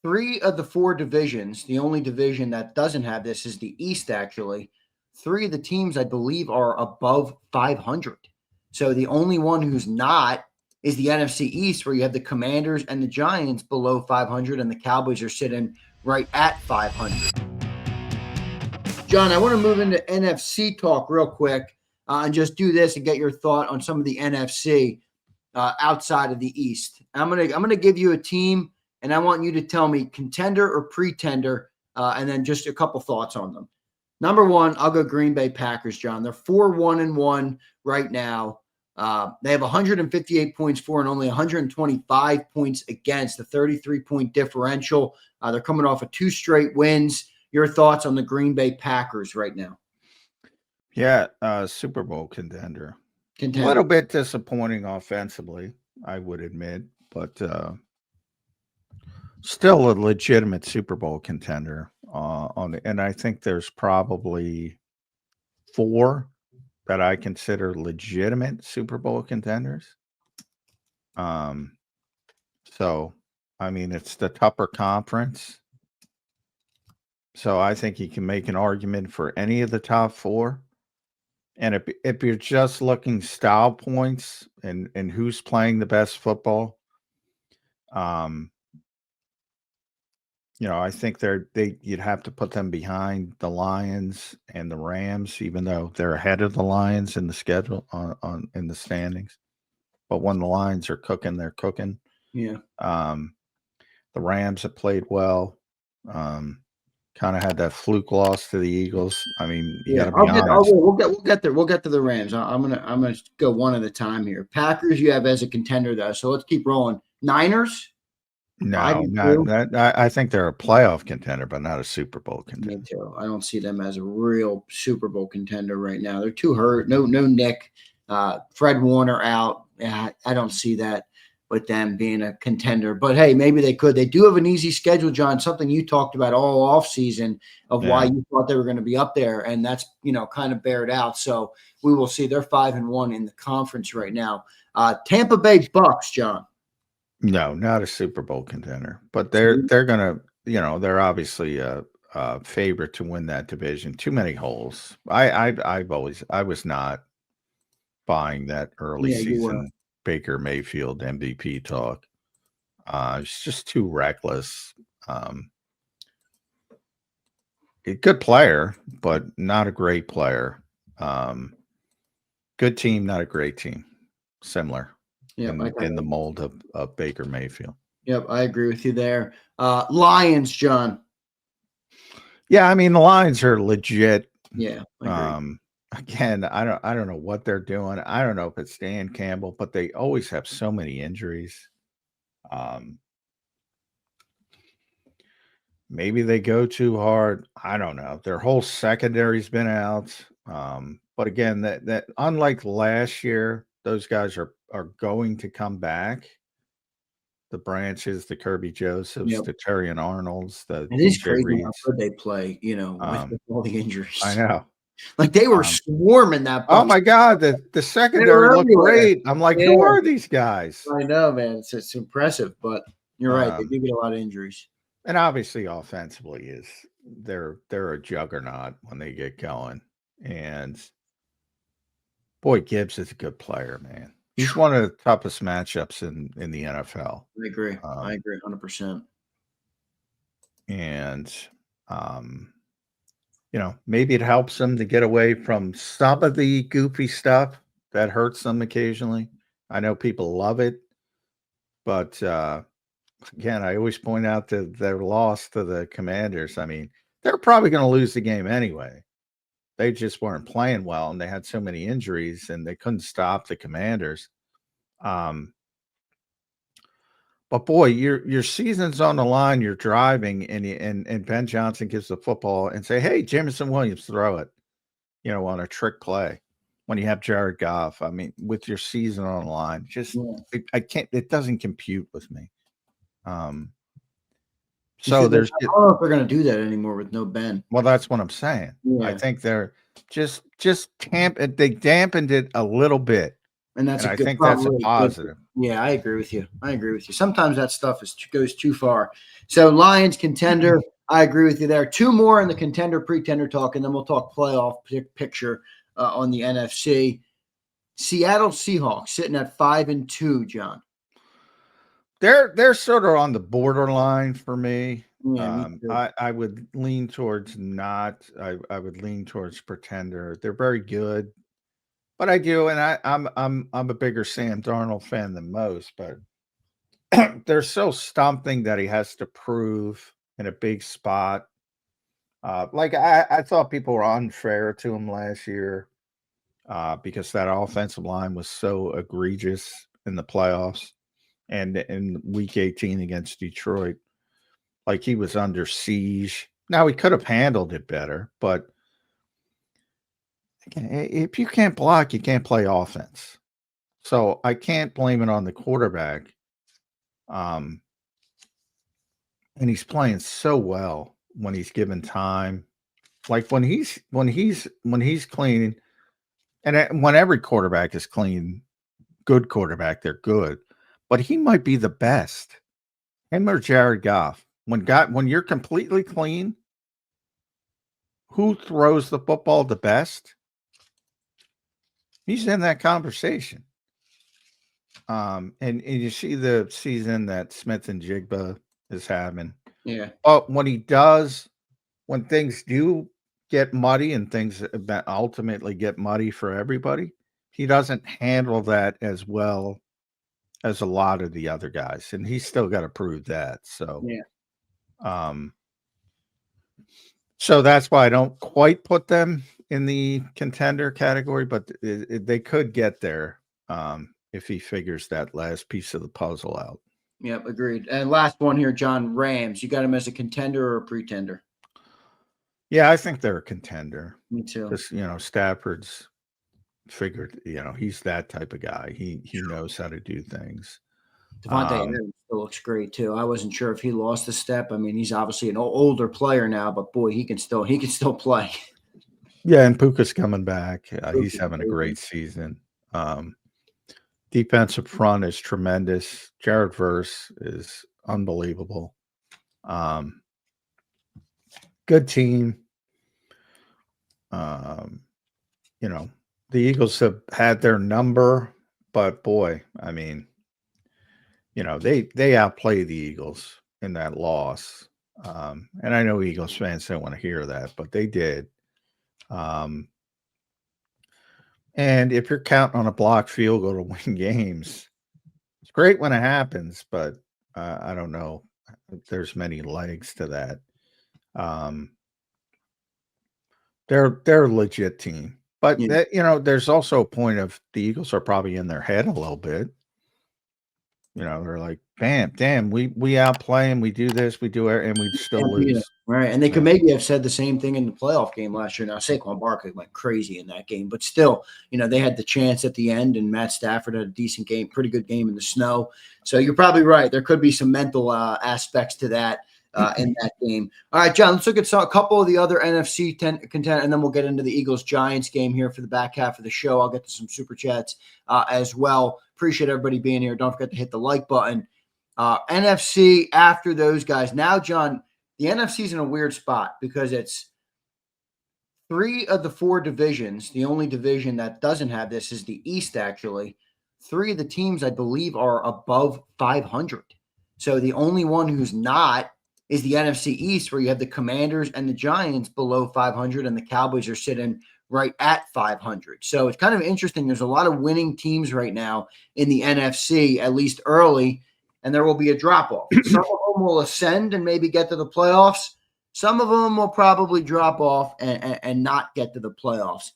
3 of the 4 divisions, the only division that doesn't have this is the East, actually. 3 of the teams, I believe, are above 500. So the only one who's not is the NFC East, where you have the Commanders and the Giants below 500, and the Cowboys are sitting right at 500. John, I want to move into NFC talk real quick and just do this and get your thought on some of the NFC outside of the East. I'm gonna give you a team, and I want you to tell me contender or pretender, and then just a couple thoughts on them. Number one, I'll go Green Bay Packers, John. They're 4-1-1 right now. They have 158 points for and only 125 points against, a 33-point differential. They're coming off of 2 straight wins. Your thoughts on the Green Bay Packers right now? Yeah, Super Bowl contender. A little bit disappointing offensively, I would admit, but still a legitimate Super Bowl contender. And I think there's probably 4 that I consider legitimate Super Bowl contenders. So, I mean, it's the tougher conference. So I think you can make an argument for any of the top 4. And if you're just looking style points and who's playing the best football, I think you'd have to put them behind the Lions and the Rams, even though they're ahead of the Lions in the schedule in the standings. But when the Lions are cooking, they're cooking. Yeah. The Rams have played well. Kind of had that fluke loss to the Eagles. I mean, you got to be honest. We'll get there. We'll get to the Rams. I'm gonna go one at a time here. Packers, you have as a contender though, so let's keep rolling. Niners. No, I think they're a playoff contender, but not a Super Bowl contender. Me too. I don't see them as a real Super Bowl contender right now. They're too hurt. No Nick. Fred Warner out. I don't see that with them being a contender. But hey, maybe they could. They do have an easy schedule, John, something you talked about all offseason of why you thought they were going to be up there, and that's kind of bared out. So we will see. They're 5-1 in the conference right now. Tampa Bay Bucks, John. No, not a Super Bowl contender, but they're gonna, they're obviously a favorite to win that division. Too many holes. I was not buying that early season Baker Mayfield MVP talk. It's just too reckless. A good player, but not a great player. Good team, not a great team. Similar. In the mold of Baker Mayfield. Yep, I agree with you there. Lions, John. Yeah, I mean the Lions are legit. Yeah. Again, I don't know what they're doing. I don't know if it's Dan Campbell, but they always have so many injuries. Maybe they go too hard. I don't know. Their whole secondary's been out. But again, that unlike last year, those guys are going to come back. The Branches, the Kirby Josephs, the Terrion Arnolds, the it is crazy how good they play, with all the injuries. I know. Like they were swarming that. Oh my God, the secondary looked great. I'm like, who are these guys? I know, man. It's impressive, but you're right. They do get a lot of injuries. And obviously, offensively they're a juggernaut when they get going. And boy, Gibbs is a good player, man. He's one of the toughest matchups in the NFL. I agree. I agree 100%. And, maybe it helps them to get away from some of the goofy stuff that hurts them occasionally. I know people love it. But, again, I always point out that their loss to the Commanders. I mean, they're probably going to lose the game anyway. They just weren't playing well, and they had so many injuries, and they couldn't stop the Commanders. But boy, your season's on the line. You're driving, and Ben Johnson gives the football and say, "Hey, Jameson Williams, throw it." On a trick play. When you have Jared Goff, I mean, with your season on the line, I can't. It doesn't compute with me. So I don't know if they're going to do that anymore with no Ben. Well, that's what I'm saying. Yeah. I think they're just they dampened it a little bit. And that's And a I good, think that's a probably good. positive. Yeah, I agree with you. Sometimes that stuff goes too far. So Lions contender, I agree with you there. Two more in the contender pretender talk, and then we'll talk playoff picture on the NFC. Seattle Seahawks sitting at 5-2, John. They're sort of on the borderline for me. Yeah, me too. I would lean towards not. I would lean towards pretender. They're very good, but I do, and I'm a bigger Sam Darnold fan than most. But they're so something that he has to prove in a big spot. Like I thought people were unfair to him last year because that offensive line was so egregious in the playoffs and in Week 18 against Detroit. Like he was under siege. Now he could have handled it better, but if you can't block, you can't play offense. So I can't blame it on the quarterback. And he's playing so well when he's given time. Like when he's clean, and when every quarterback is clean, good quarterback, they're good. But he might be the best. Him or Jared Goff. When you're completely clean, who throws the football the best? He's in that conversation. And you see the season that Smith and Jigba is having. Yeah. But when things do get muddy and things that ultimately get muddy for everybody, he doesn't handle that as well as a lot of the other guys. And he's still got to prove that. So, yeah. So that's why I don't quite put them in the contender category, but they could get there if he figures that last piece of the puzzle out. Yep, agreed. And last one here, John, Rams. You got him as a contender or a pretender? Yeah, I think they're a contender. Me too. Because, Stafford's figured, he's that type of guy. He knows how to do things. Devontae Adams still looks great too. I wasn't sure if he lost a step. I mean, he's obviously an older player now, but boy, he can still play. Yeah, and Puka's coming back. He's having a great season. Defensive front is tremendous. Jared Verse is unbelievable. Good team. The Eagles have had their number, but boy, I mean, they outplay the Eagles in that loss. And I know Eagles fans don't want to hear that, but they did. And if you're counting on a blocked field goal to win games, it's great when it happens, but I don't know if there's many legs to that. They're a legit team. But there's also a point of the Eagles are probably in their head a little bit. They're like, damn, we outplay and we do this, we do it, and we still lose. Right. And they could maybe have said the same thing in the playoff game last year. Now, Saquon Barkley went crazy in that game, but still, they had the chance at the end, and Matt Stafford had a decent game, pretty good game in the snow. So you're probably right. There could be some mental aspects to that in that game. All right, John, let's look at a couple of the other NFC contenders, and then we'll get into the Eagles-Giants game here for the back half of the show. I'll get to some super chats as well. Appreciate everybody being here. Don't forget to hit the like button. NFC after those guys. Now, John, the NFC's in a weird spot because it's 3 of the 4 divisions. The only division that doesn't have this is the East, actually. 3 of the teams, I believe, are above 500. So the only one who's not is the NFC East, where you have the Commanders and the Giants below 500, and the Cowboys are sitting right at 500. So it's kind of interesting. There's a lot of winning teams right now in the NFC, at least early, and there will be a drop-off. Some of them will ascend and maybe get to the playoffs. Some of them will probably drop off and not get to the playoffs.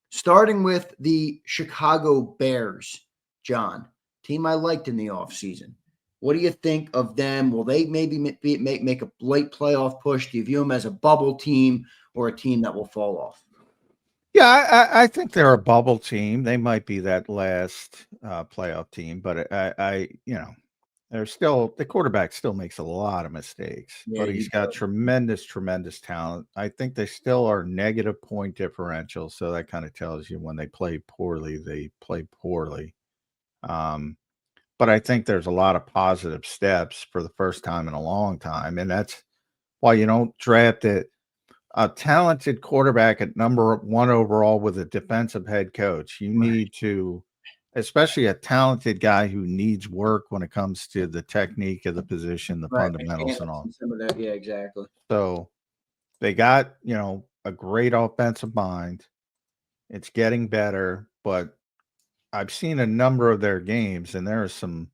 Starting with the Chicago Bears, John, team I liked in the offseason. What do you think of them? Will they maybe make a late playoff push? Do you view them as a bubble team or a team that will fall off? Yeah, I think they're a bubble team. They might be that last playoff team, but they're still, the quarterback still makes a lot of mistakes, but he's got tremendous talent. I think they still are negative point differential, so that kind of tells you when they play poorly, they play poorly. But I think there's a lot of positive steps for the first time in a long time, and that's why you don't draft a talented quarterback at number 1 overall with a defensive head coach. You Right. need to, especially a talented guy who needs work when it comes to the technique of the position, the Right. fundamentals and all. Some of that. Yeah, exactly. So they got, a great offensive mind. It's getting better, but I've seen a number of their games and there are some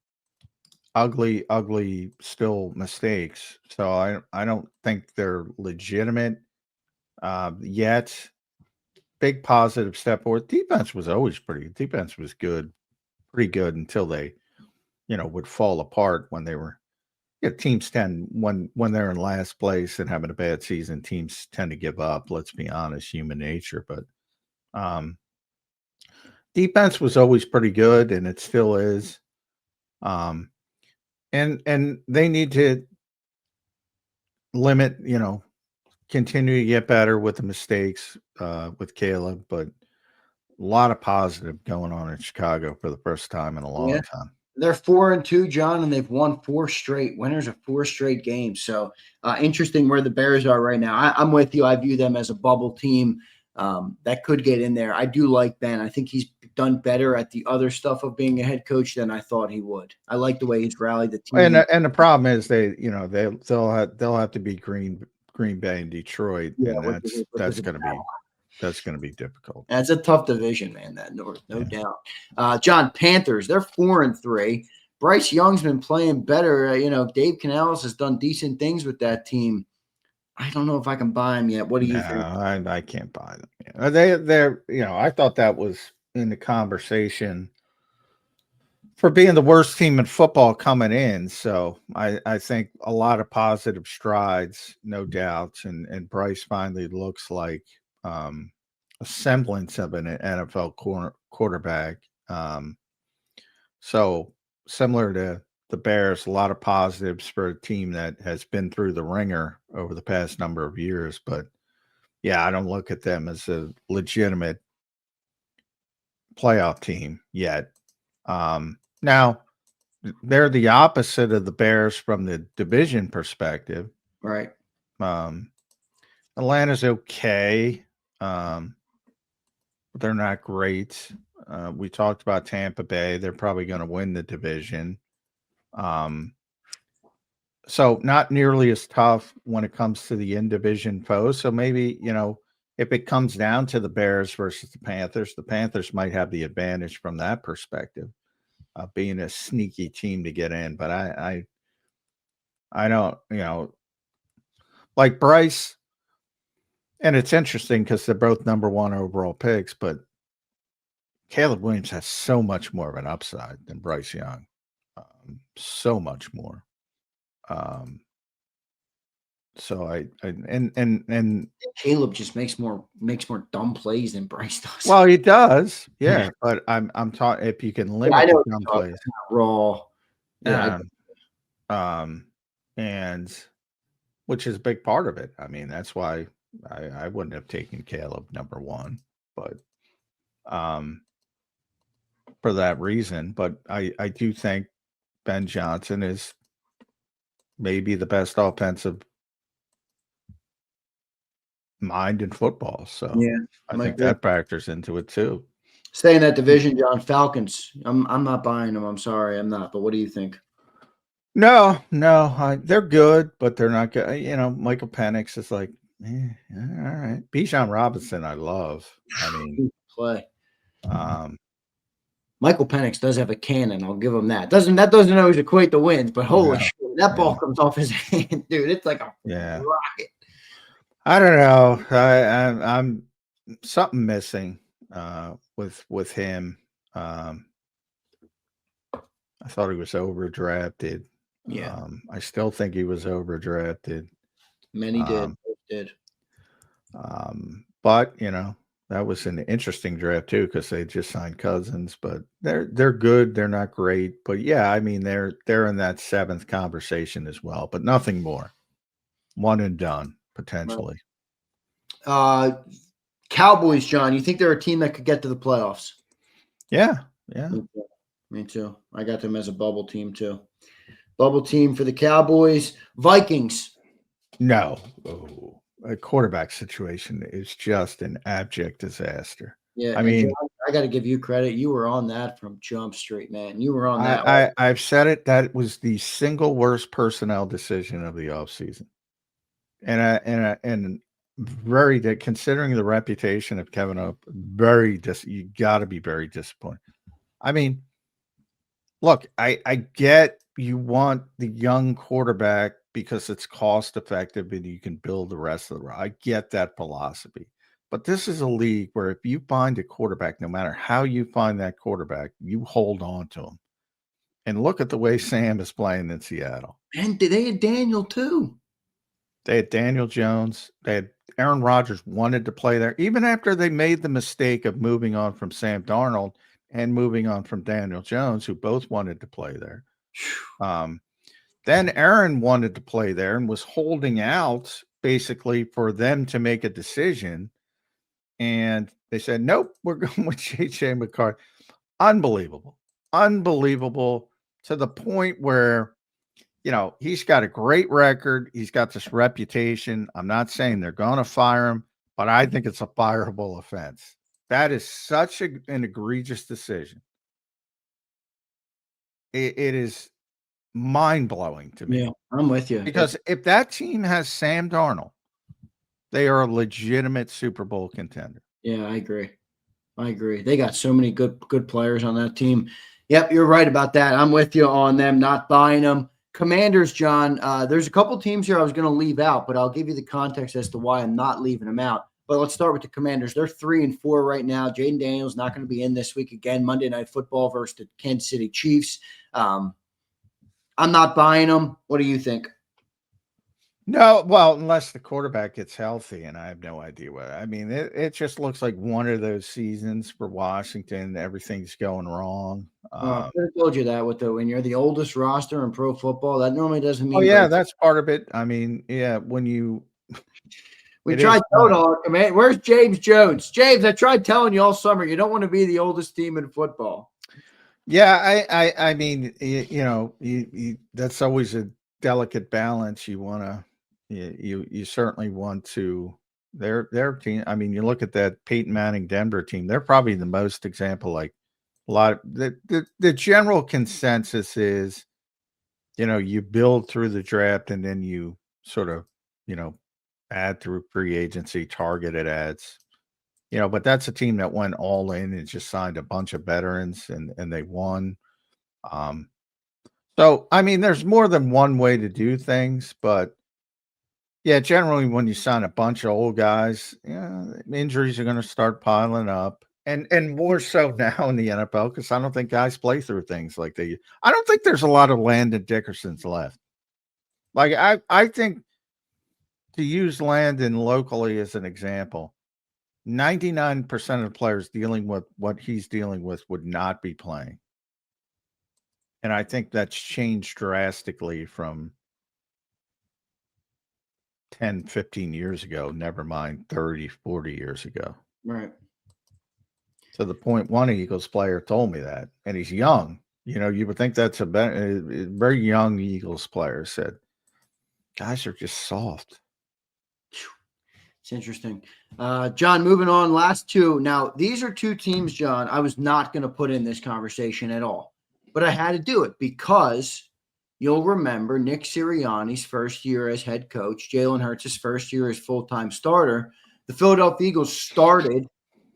ugly, ugly still mistakes. So I don't think they're legitimate yet. Big positive step forward. Defense was always defense was good, pretty good until they, would fall apart when they were teams tend when they're in last place and having a bad season, teams tend to give up. Let's be honest, human nature. But um defense was always pretty good and it still is. Um and they need to limit, continue to get better with the mistakes with Caleb, but a lot of positive going on in Chicago for the first time in a Yeah. long time. They're 4-2, John, and they've won 4 straight winners of 4 straight games. So interesting where the Bears are right now. I'm with you. I view them as a bubble team that could get in there. I do like Ben. I think he's done better at the other stuff of being a head coach than I thought he would. I like the way he's rallied the team. And the problem is they'll have to beat Green Bay and Detroit, and that's going to be difficult. That's a tough division, man. That North, no doubt. John, Panthers, they're 4-3. Bryce Young's been playing better. Dave Canales has done decent things with that team. I don't know if I can buy him yet. What do you think? I can't buy them yet. They're I thought that was in the conversation for being the worst team in football coming in. So I think a lot of positive strides, no doubt. And Bryce finally looks like a semblance of an NFL quarterback. So similar to the Bears, a lot of positives for a team that has been through the ringer over the past number of years. But yeah, I don't look at them as a legitimate playoff team yet. Now, they're the opposite of the Bears from the division perspective. Right. Atlanta's okay. They're not great. We talked about Tampa Bay. They're probably going to win the division. So not nearly as tough when it comes to the in-division foes. So maybe, if it comes down to the Bears versus the Panthers might have the advantage from that perspective of being a sneaky team to get in. But I don't, like Bryce, and it's interesting because they're both number 1 overall picks, but Caleb Williams has so much more of an upside than Bryce Young. So much more. So and Caleb just makes more dumb plays than Bryce does. Well, he does, yeah. But I'm talking if you can limit the dumb plays, raw. Yeah. And which is a big part of it. I mean, that's why I wouldn't have taken Caleb number 1, but for that reason. But I do think Ben Johnson is maybe the best offensive mind in football. So yeah, I think that factors into it too. Stay in that division, John. Falcons. I'm not buying them. I'm sorry, I'm not. But what do you think? No, they're good, but they're not good. Michael Penix is like, all right. Bijan Robinson, I love. I mean, play. Michael Penix does have a cannon. I'll give him that. Doesn't always equate to wins, but holy shit, that ball comes off his hand, dude. It's like a rocket. I don't know. I'm something missing with him. I thought he was overdrafted. Yeah. I still think he was overdrafted. Many did. But that was an interesting draft too because they just signed Cousins. But they're good. They're not great. But yeah, I mean they're in that 7th conversation as well. But nothing more. One and done potentially. Cowboys, John. You think they're a team that could get to the playoffs? Yeah. Me too. I got them as a bubble team too. Bubble team for the Cowboys. Vikings. No. Oh, a quarterback situation is just an abject disaster. Yeah, I and John, mean, I got to give you credit. You were on that from Jump Street, man. You were on that. I've said it. That was the single worst personnel decision of the offseason. And very considering the reputation of Kevin Hope, you got to be very disappointed. I mean, look, I get you want the young quarterback because it's cost effective and you can build the rest of the. I get that philosophy, but this is a league where if you find a quarterback, no matter how you find that quarterback, you hold on to him. And look at the way Sam is playing in Seattle. And they had Daniel too. They had Daniel Jones. They had Aaron Rodgers wanted to play there, even after they made the mistake of moving on from Sam Darnold and moving on from Daniel Jones, who both wanted to play there. Then Aaron wanted to play there and was holding out basically for them to make a decision. And they said, nope, we're going with J.J. McCarthy. Unbelievable. Unbelievable to the point where, he's got a great record. He's got this reputation. I'm not saying they're going to fire him, but I think it's a fireable offense. That is such an egregious decision. It is mind-blowing to me. Yeah, I'm with you. Because if that team has Sam Darnold, they are a legitimate Super Bowl contender. Yeah, I agree. They got so many good players on that team. Yep, you're right about that. I'm with you on them not buying them. Commanders, John, there's a couple teams here I was going to leave out, but I'll give you the context as to why I'm not leaving them out. But let's start with the Commanders. They're 3-4 right now. Jaden Daniels not going to be in this week again. Monday Night Football versus the Kansas City Chiefs. I'm not buying them. What do you think? No, well, unless the quarterback gets healthy, and I have no idea what. I mean, it just looks like one of those seasons for Washington. Everything's going wrong. I could have told you that when you're the oldest roster in pro football, that normally doesn't mean. Oh yeah, that's part of it. I mean, yeah, when you we tried telling all our command. Where's James Jones? James, I tried telling you all summer you don't want to be the oldest team in football. Yeah, I mean, that's always a delicate balance. You want to. You certainly want to their team. I mean, you look at that Peyton Manning Denver team, they're probably the most example. Like a lot of the general consensus is, you build through the draft and then you sort of, add through free agency, targeted ads. But that's a team that went all in and just signed a bunch of veterans and they won. So I mean, there's more than one way to do things, but yeah, generally when you sign a bunch of old guys, injuries are going to start piling up, and more so now in the NFL because I don't think guys play through things like they. I don't think there's a lot of Landon Dickersons left. Like I think to use Landon locally as an example, 99% of the players dealing with what he's dealing with would not be playing, and I think that's changed drastically from 10, 15 years ago, never mind 30, 40 years ago. Right. To the point one Eagles player told me that, and he's young. You would think that's a very young Eagles player said, guys are just soft. It's interesting. John, moving on, last two. Now, these are two teams, John, I was not going to put in this conversation at all, but I had to do it because you'll remember Nick Sirianni's first year as head coach, Jalen Hurts' first year as full-time starter. The Philadelphia Eagles started,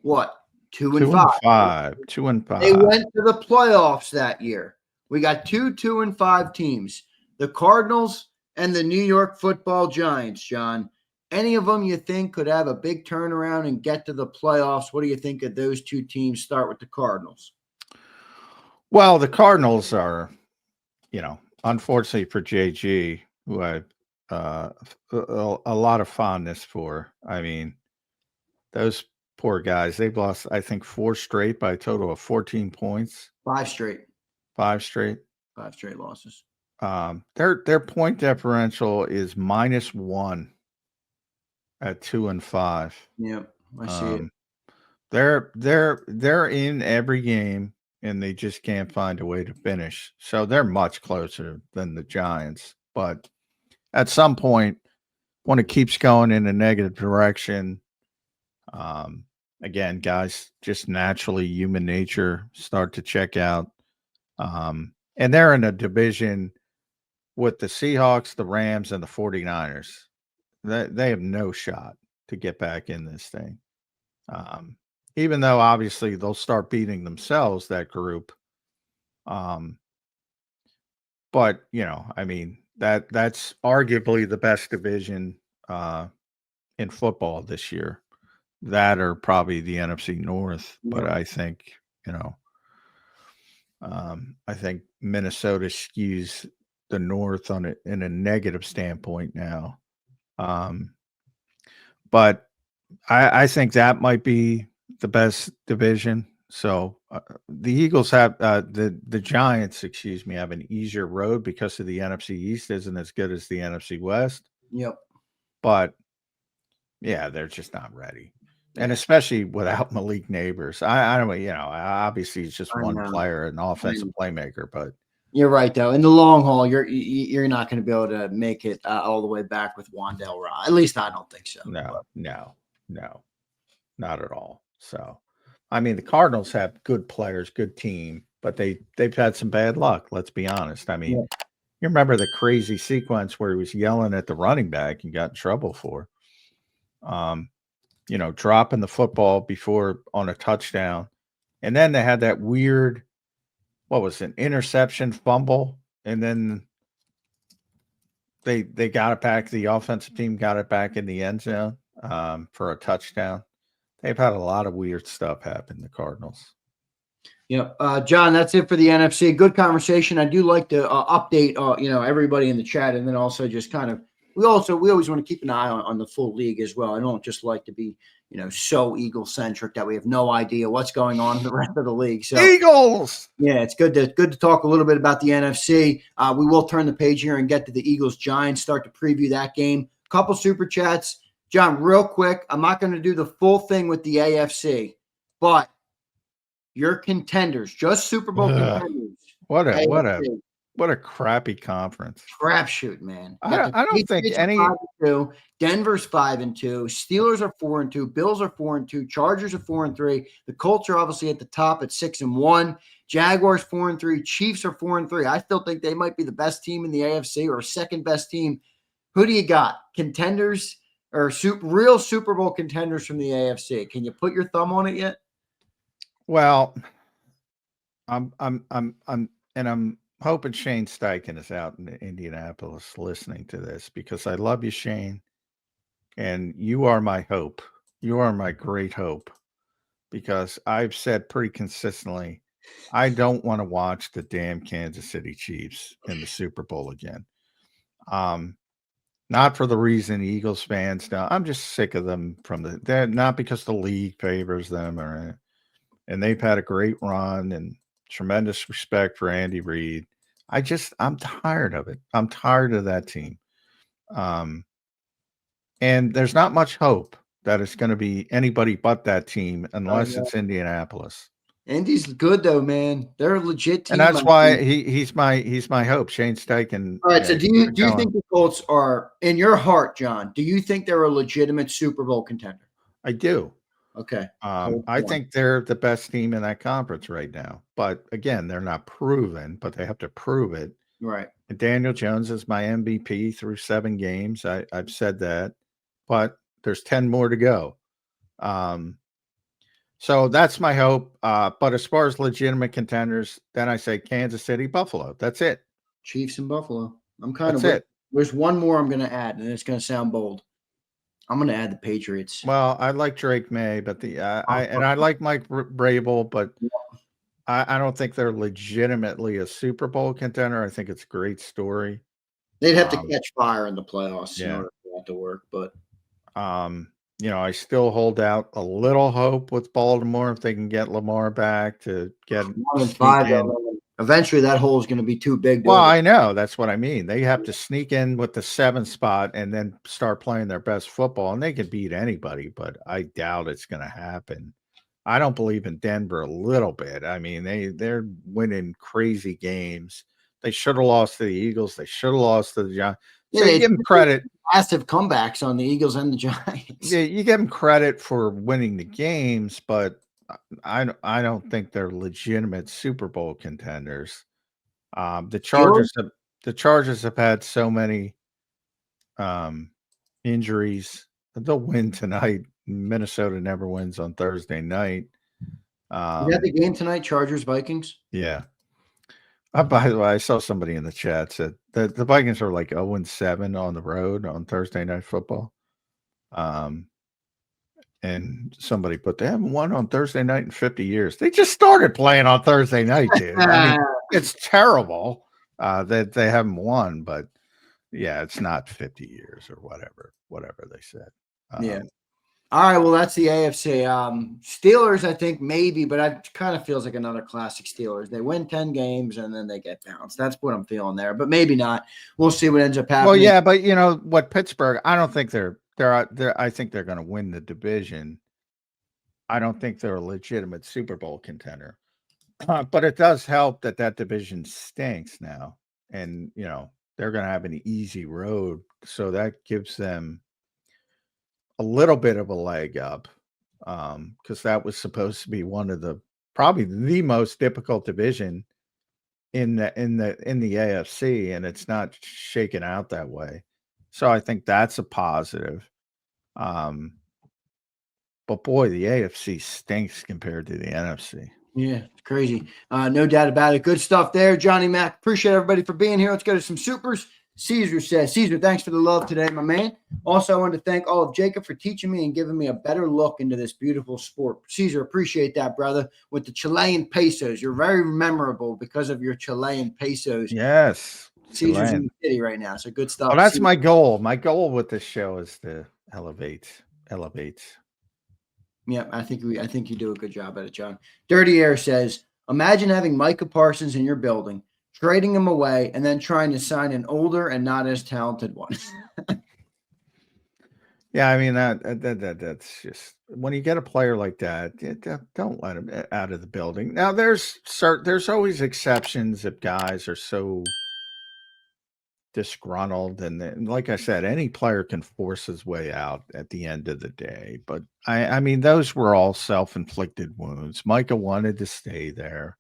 what, 2-5? 2-5. They went to the playoffs that year. We got 2-5 teams, the Cardinals and the New York Football Giants, John. Any of them you think could have a big turnaround and get to the playoffs? What do you think of those two teams? Start with the Cardinals. Well, the Cardinals are, unfortunately for JG, who I a lot of fondness for. I mean, those poor guys, they've lost, I think, 4 straight by a total of 14 points. 5 straight. 5 straight. 5 straight losses. Their point differential is -1 at 2-5. Yeah, I see it. They're in every game. and they just can't find a way to finish. So they're much closer than the Giants. But at some point, when it keeps going in a negative direction, again, guys, just naturally human nature start to check out. And they're in a division with the Seahawks, the Rams, and the 49ers. They have no shot to get back in this thing. Even though obviously they'll start beating themselves, that group. But I mean, that's arguably the best division in football this year. That or probably the NFC North. But I think, I think Minnesota skews the North on it in a negative standpoint now. But I think that might be the best division. So the Eagles have the Giants, excuse me, have an easier road because of the NFC East isn't as good as the NFC West. Yep. But yeah, they're just not ready. And especially without Malik Neighbors. I don't obviously he's just one player, an offensive playmaker, but you're right though. In the long haul, you're not going to be able to make it all the way back with Wandale Ra. At least I don't think so. No, not at all. So, I mean, the Cardinals have good players, good team, but they've had some bad luck. Let's be honest. I mean, you remember the crazy sequence where he was yelling at the running back and got in trouble for, dropping the football before on a touchdown, and then they had that weird. What was it, an interception, fumble, and then they got it back. The offensive team got it back in the end zone for a touchdown. They've had a lot of weird stuff happen, the Cardinals. Yep. John, that's it for the NFC. Good conversation. I do like to update, everybody in the chat, and then also just kind of we always want to keep an eye on the full league as well. I don't just like to be so Eagle centric that we have no idea what's going on in the rest of the league. So Eagles. Yeah, it's good to talk a little bit about the NFC. We will turn the page here and get to the Eagles Giants, start to preview that game. Couple super chats. John, real quick, I'm not going to do the full thing with the AFC, but your contenders, just Super Bowl contenders. What a crappy conference. Crapshoot, man. I don't think any. 5-2, Denver's 5-2. Steelers are 4-2. Bills are 4-2. Chargers are 4-3. The Colts are obviously at the top at 6-1. Jaguars 4-3. Chiefs are 4-3. I still think they might be the best team in the AFC or second best team. Who do you got? Contenders or real Super Bowl contenders from the AFC? Can you put your thumb on it yet? Well, I'm hoping Shane Steichen is out in Indianapolis listening to this because I love you, Shane. And you are my hope. You are my great hope because I've said pretty consistently, I don't want to watch the damn Kansas City Chiefs in the Super Bowl again. Not for the reason Eagles fans don't. I'm just sick of them they're not because the league favors them and they've had a great run and tremendous respect for Andy Reid. I'm tired of it. I'm tired of that team. And there's not much hope that it's going to be anybody but that team unless it's Indianapolis. Indy's good though, man. They're a legit team. And that's why he's my hope, Shane Steichen. All right. So do you think the Colts are, in your heart, John, do you think they're a legitimate Super Bowl contender? I do. Okay. I think they're the best team in that conference right now. But again, they're not proven, but they have to prove it. Right. And Daniel Jones is my MVP through 7 games. I've said that, but there's 10 more to go. So that's my hope. But as far as legitimate contenders, then I say Kansas City, Buffalo. That's it. Chiefs and Buffalo. That's it. There's one more I'm going to add, and it's going to sound bold. I'm going to add the Patriots. Well, I like Drake May, but I like Mike Vrabel, but I don't think they're legitimately a Super Bowl contender. I think it's a great story. They'd have to catch fire in the playoffs in order for that to work, but I still hold out a little hope with Baltimore if they can get Lamar back to get 1-5. Eventually, that hole is going to be too big. Well, I know. That's what I mean. They have to sneak in with the 7th spot and then start playing their best football, and they can beat anybody, but I doubt it's going to happen. I don't believe in Denver a little bit. I mean, they're winning crazy games. They should have lost to the Eagles. They should have lost to the Giants. So Yeah, you give them credit. massive comebacks on the Eagles and the Giants. Yeah, you give them credit for winning the games, but I don't think they're legitimate Super Bowl contenders. The Chargers have had so many injuries. They'll win tonight. Minnesota never wins on Thursday night. Is that the game tonight? Chargers Vikings. Yeah. By the way, I saw somebody in the chat said that the Vikings are like 0-7 on the road on Thursday Night Football. And somebody put they haven't won on Thursday night in 50 years. They just started playing on Thursday night, dude. I mean, it's terrible that they haven't won, but yeah, it's not 50 years or whatever they said. Yeah. All right. Well, that's the AFC. Steelers, I think maybe, but it kind of feels like another classic Steelers. They win 10 games and then they get bounced. That's what I'm feeling there, but maybe not. We'll see what ends up happening. Well, yeah, but you know what, Pittsburgh, I don't think they're I think they're going to win the division. I don't think they're a legitimate Super Bowl contender. But it does help that division stinks now. And, you know, they're going to have an easy road. So that gives them a little bit of a leg up because that was supposed to be one of the probably the most difficult division in the AFC, and it's not shaken out that way. So I think that's a positive. But boy, the AFC stinks compared to the NFC. Yeah, it's crazy. No doubt about it. Good stuff there, Johnny Mac. Appreciate everybody for being here. Let's go to some supers. Caesar says, Caesar, thanks for the love today, my man. Also, I wanted to thank all of JAKIB for teaching me and giving me a better look into this beautiful sport. Caesar, appreciate that, brother. With the Chilean pesos, you're very memorable because of your Chilean pesos. Yes. Caesar's in the city right now, so good stuff. Well, that's my goal. My goal with this show is to elevate. Yeah, I think you do a good job at it, John. Dirty Air says, imagine having Micah Parsons in your building, trading him away, and then trying to sign an older and not as talented one. Yeah, I mean that's just when you get a player like that, don't let him out of the building. Now there's always exceptions if guys are so disgruntled, and like I said, any player can force his way out at the end of the day. But I mean those were all self-inflicted wounds. Micah wanted to stay there.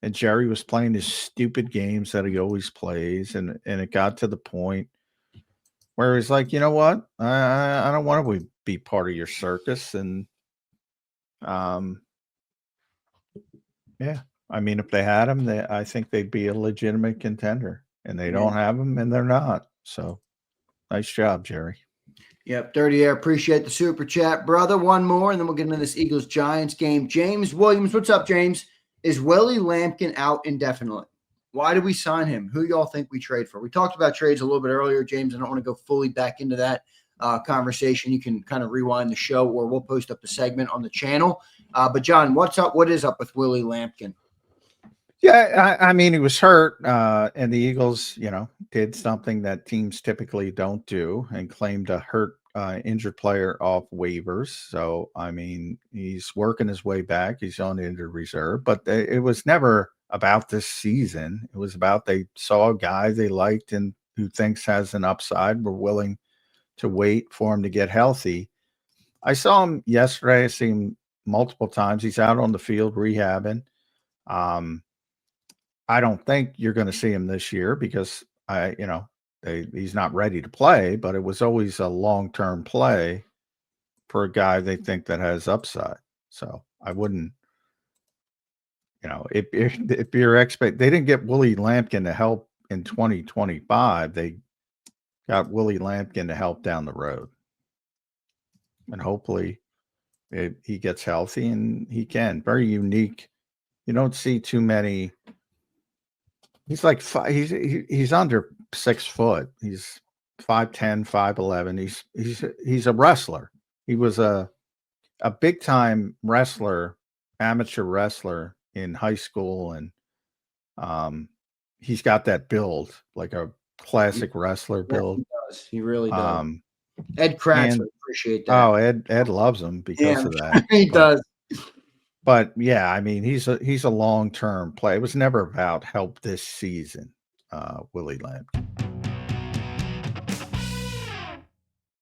And Jerry was playing his stupid games that he always plays, and it got to the point where he's like, you know what, I don't want to be part of your circus, and yeah, I mean, if they had him, I think they'd be a legitimate contender, and they don't have him, and they're not. So, nice job, Jerry. Yep, Dirty Air, appreciate the super chat, brother. One more, and then we'll get into this Eagles-Giants game. James Williams, what's up, James? Is Willie Lampkin out indefinitely? Why did we sign him? Who y'all think we trade for? We talked about trades a little bit earlier, James. I don't want to go fully back into that conversation. You can kind of rewind the show, or we'll post up a segment on the channel. But, John, what's up? What is up with Willie Lampkin? Yeah, I mean, he was hurt, and the Eagles, you know, did something that teams typically don't do and claimed a hurt injured player off waivers. So, I mean, he's working his way back. He's on injured reserve, but it was never about this season. It was about they saw a guy they liked and who thinks has an upside. Were willing to wait for him to get healthy. I saw him yesterday. I see him multiple times. He's out on the field rehabbing. I don't think you're going to see him this year because he's not ready to play, but it was always a long-term play for a guy they think that has upside. So I wouldn't, if you're they didn't get Willie Lampkin to help in 2025. They got Willie Lampkin to help down the road. And hopefully he gets healthy and he can. Very unique. You don't see too many. He's like he's under 6 foot. He's 5'10", 5'11". He's a wrestler. He was a big time wrestler, amateur wrestler in high school, and he's got that build, like a classic wrestler build. He really does. Ed Kratz was appreciate that. Oh, Ed loves him because Yeah, of that. he does. But yeah, I mean, he's a long-term play. It was never about help this season, Willie Lamb.